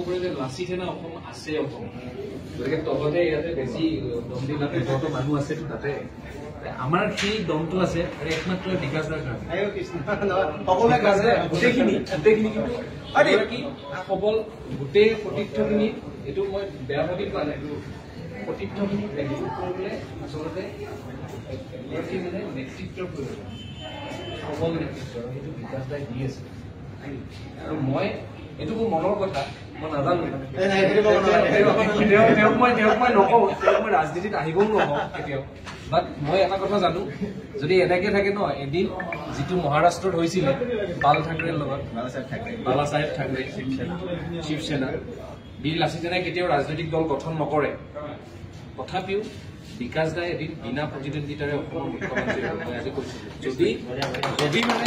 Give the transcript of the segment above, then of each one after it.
কৰে যে লাচি সেনা অসম আছে অসম গতিকে তলতে ইয়াতে বেছি দম দি নাতে যত মানুহ আছে তাতে আমাৰ সেই দমটো আছে আৰু একমাত্ৰ বিকাশ দাৰ কাৰণে গোটেইখিনি কিন্তু কি সবল গোটেই সতীৰ্থখিনি এইটো মই বেয়া ভাবি পোৱা নাই সতীৰ্থখিনি একগোট কৰিবলৈ আচলতে এগৰাকী মানে নেতৃত্বৰ প্ৰয়োজন সবল নেতৃত্ব সেইটো বিকাশ দাই দি আছে আৰু মই এইটো মোৰ মনৰ কথা মই নাজানো তেওঁক মই নকওঁ তেওঁক মই ৰাজনীতিত আহিবও নকওঁ কেতিয়াও বাট মই এটা কথা জানো যদি এনেকে থাকে ন এদিন যিটো মহাৰাষ্ট্ৰত হৈছিলে বাল ঠাকৰেৰ লগত বালাচাহেব ঠাকৰে শিৱসেনা বীৰ লাচিত সেনাই কেতিয়াও ৰাজনৈতিক দল গঠন নকৰে তথাপিও বিকাশ দাই এদিন বিনা প্ৰতিদ্বন্দ্বিতাৰে অসমৰ মুখ্যমন্ত্ৰী মই আজি কৈছো যদি মানে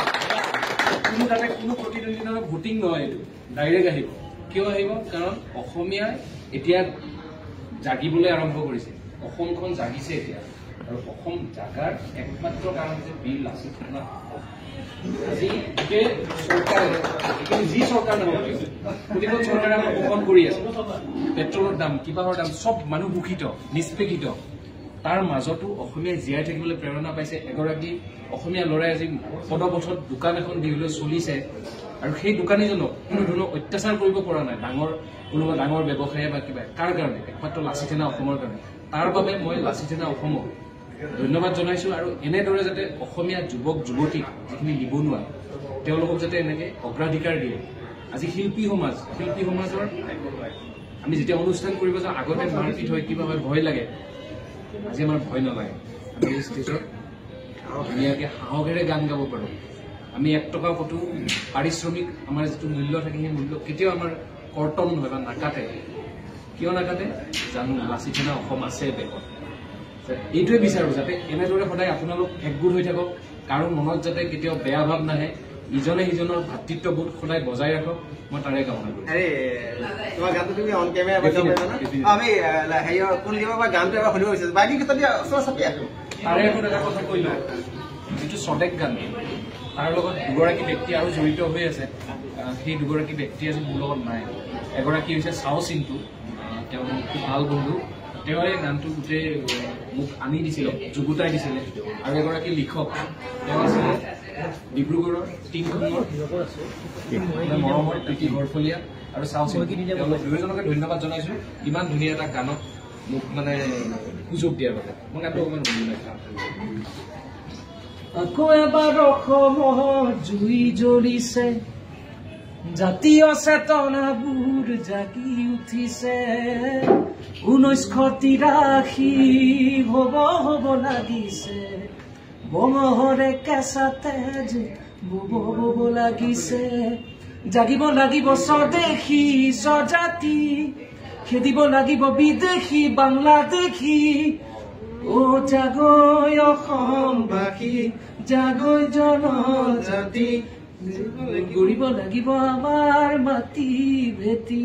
কোনো তাতে কোনো প্ৰতিদ্বন্দ্বিতা ভোটিং নহয় এইটো ডাইৰেক্ট আহিব কিয় আহিব কাৰণ অসমীয়াই এতিয়া জাগিবলৈ আৰম্ভ কৰিছে অসমখন জাগিছে এতিয়া আৰু অসম জাগাৰ একমাত্ৰ কাৰণ হৈছে বীৰ লাচিত সেনা আজি চৰকাৰে যি চৰকাৰ নহওক প্ৰতিখন চৰকাৰে আমাক শোষণ কৰি আছে পেট্ৰলৰ দাম কিবাহৰ দাম চব মানুহ শোষিত নিষ্পেষিত তাৰ মাজতো অসমীয়াই জীয়াই থাকিবলৈ প্ৰেৰণা পাইছে এগৰাকী অসমীয়া ল'ৰাই আজি পদপথত দোকান এখন দি লৈ চলিছে আৰু সেই দোকানীজনক কোনো ধৰণৰ অত্যাচাৰ কৰিব পৰা নাই কোনোবা ডাঙৰ ব্যৱসায়ী বা কিবা কাৰ কাৰণে একমাত্ৰ লাচিত সেনা অসমৰ কাৰণে তাৰ বাবে মই লাচিত সেনা অসমক ধন্যবাদ জনাইছো আৰু এনেদৰে যাতে অসমীয়া যুৱক যুৱতীক যিখিনি নিবনুৱা তেওঁলোকক যাতে এনেকে অগ্ৰাধিকাৰ দিয়ে আজি শিল্পী সমাজৰ আমি যেতিয়া অনুষ্ঠান কৰিব যাওঁ আগতে মাৰপিট হয় কিবা হয় ভয় লাগে আজি আমাৰ ভয় নালাগে আমি এই ষ্টেজত ধুনীয়াকৈ সাহসেৰে গান গাব পাৰোঁ আমি 1 টকা ক'তো পাৰিশ্ৰমিক আমাৰ যিটো মূল্য থাকে সেই মূল্য কেতিয়াও আমাৰ কৰ্তন নহয় বা নাকাটে কিয় নাকাটে জানো লাচিত সেনা অসম আছে দেশত এইটোৱে বিচাৰোঁ যাতে এনেদৰে সদায় আপোনালোক একগোট হৈ থাকক কাৰো মনত যাতে কেতিয়াও বেয়া ভাৱ নাহে ইজনে সিজনৰ ভাতৃত্ববোধ সদায় বজাই ৰাখক মই তাৰে কামনা কৰিম তোমাৰ গানটো তুমি অন কেমেৰা আমি কোন দিব বা গানটো এবাৰ শুনিব বিচাৰিছো বাকী ক্ষেত্ৰত চাপি আছো তাৰে এখন এটা কথা কৈ লওঁ যিটো স্বদেশ গান তাৰ লগত দুগৰাকী ব্যক্তি আৰু জড়িত হৈ আছে সেই দুগৰাকী ব্যক্তি আজি মোৰ লগত নাই এগৰাকী হৈছে চাও চিন্তু তেওঁ খুব ভাল বন্ধু তেওঁ এই গানটো গোটেই মোক আনি দিছিলে যুগুতাই দিছিলে আৰু এগৰাকী লিখক তেওঁ আছিলে ডিব্ৰুগড়ৰ টিংখনৰ মৰমৰ প্ৰীতি ঘৰফলীয়া আৰু চাও চিন্তু তেওঁলোক দুয়োজনকে ধন্যবাদ জনাইছো ইমান ধুনীয়া এটা গানত মোক মানে সুযোগ দিয়াৰ বাবে মই গানটো অকণমান শুনিছো আকৌ এবাৰ অসমৰ জুই জ্বলিছে জাতীয় চেতনাবোৰ জাগি উঠিছে 1983 হ'ব লাগিছে বঙহৰে কেঁচা তেজ বব লাগিছে জাগিব লাগিব স্বদেশী স্বজাতি খেদিব লাগিব বিদেশী বাংলাদেশী ও জাগৈ অসমবাসী জাগৈ জনজাতি গৰিব লাগিব আমাৰ মাটি ভেটি